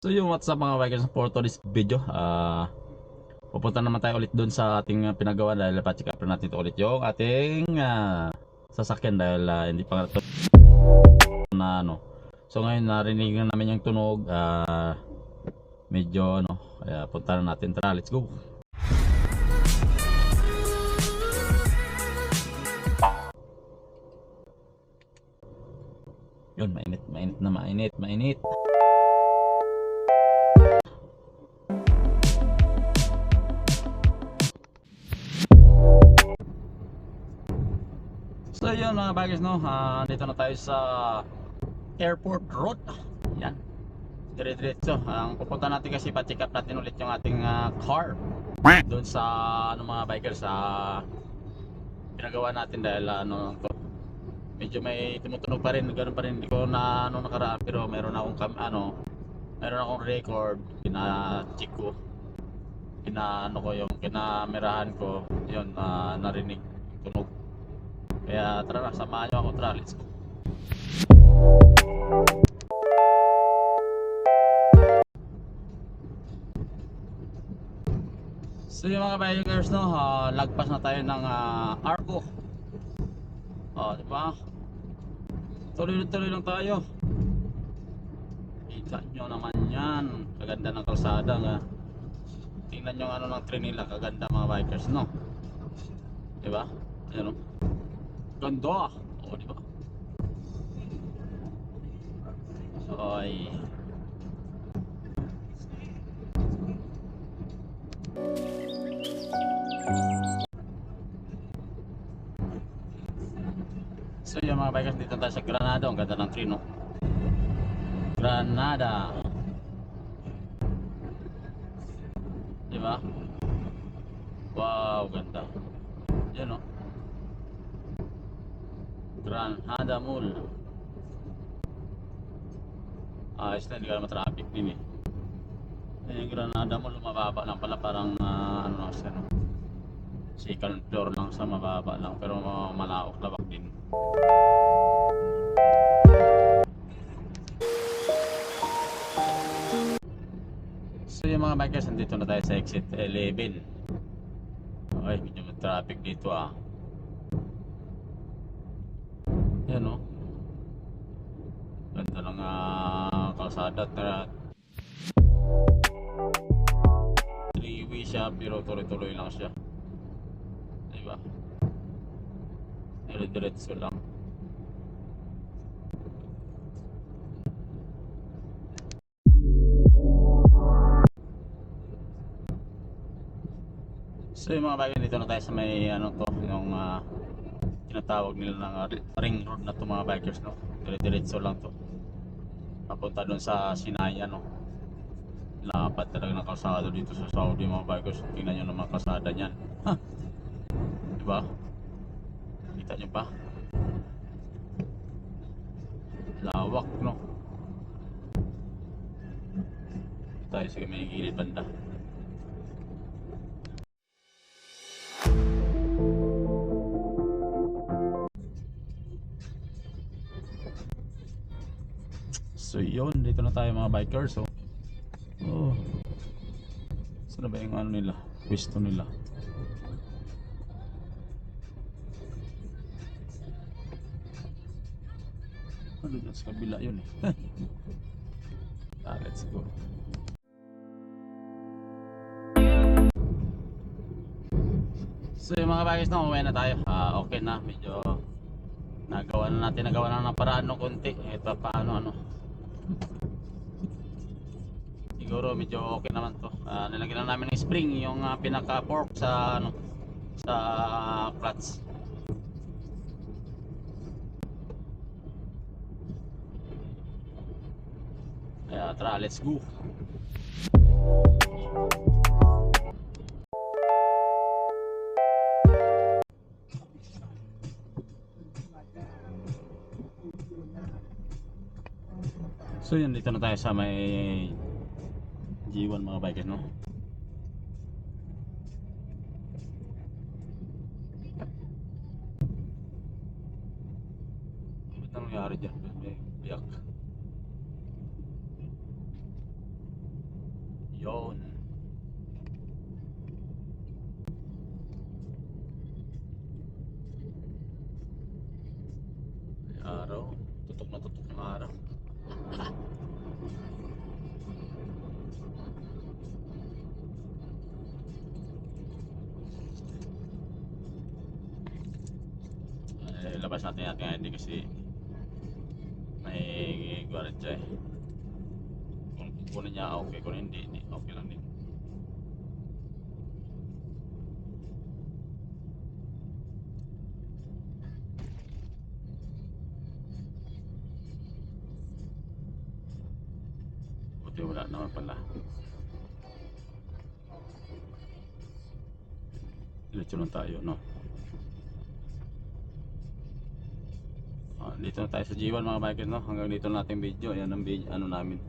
So yung what's up mga bikers, for today's video pupunta naman tayo ulit doon sa ating pinagawa dahil pa-check up natin ito ulit yung ating sasakyan dahil hindi pa nga ito na ano. So ngayon narinig na namin yung tunog, medyo ano, kaya punta na natin, tara, let's go. Yun, mainit. So yun mga bagers, no, dito na tayo sa airport road. Yan, dire-diretso ang pupunta natin kasi pa-check up natin ulit yung ating car doon sa ano mga bikers, sa pinagawa natin dahil ano to, medyo may tumutunog pa rin, ganoon pa rin, hindi ko na ano nakaraan, pero meron akong record, pina-check ko, pina-ano ko yung kinamerahan ko, yun, narinig yung tunog. Kaya tara na, samahan nyo ako, tara, let's go. So yung mga bikers, no, lagpas na tayo ng Arco. Diba? Tuloy lang tayo. Kita nyo naman yan, kaganda ng kalsada nga. Tingnan nyo ano ng train nila, kaganda mga bikers, no? Diba? Ayan, no? Ganda! Diba? Oy. So yung mga bikers, dito tayo sa Granada. Ang ganda ng train, no? Granada, diba? Wow, ganda. Yan, no? Granada Mall. Ayos na, hindi ka naman traffic din eh. Yung Granada Mall, mababa lang pala, parang ano lang siya, no? Second floor lang sa mababa lang, pero malaok labak din. So yung mga bikers, nandito na tayo sa exit 11. Okay, medyo may traffic dito yan, no? Ganda ng kalsada. 3-way siya pero tuloy-tuloy lang siya, diba? Dire-diretso lang. So yung mga bagay, dito na tayo sa may ano to, yung tinatawag nila ng ring road na to mga bikers, no? Dire-diretso lang to papunta dun sa Sinaya, no? Lapad talaga ng kalsada dito sa Saudi mga bikers. Tingnan nyo naman kalsada nyan, diba? Kita nyo pa, lawak, no? Tayo sa may gilid banda. So yun, dito na tayo mga bikers. Saan na ba yung ano nila, pwesto nila? Ano dyan sa kabila yun eh. Let's go. So yung mga bikers, na umuwi na tayo. Okay na, medyo nagawa na ng paraan ng konti. Ito paano siguro medyo okay naman to. Nilagyan na namin ng spring, yung pinaka fork sa sa clutch. Kaya tara, let's go. So yun, dito na tayo sa may G1 mga bikers, no? Ano nangyari dyan? May biyak. Yon. May araw. Tutok na tutok yung araw. Labas natin yung ating ID kasi may gwardiya eh. Kung kukunin niya okay, kung hindi okay lang din. Buti wala naman pala. Diretso lang tayo, no? Dito na tayo sa G1 mga biker, no? Hanggang dito na natin video. Ayan ang video, ano namin.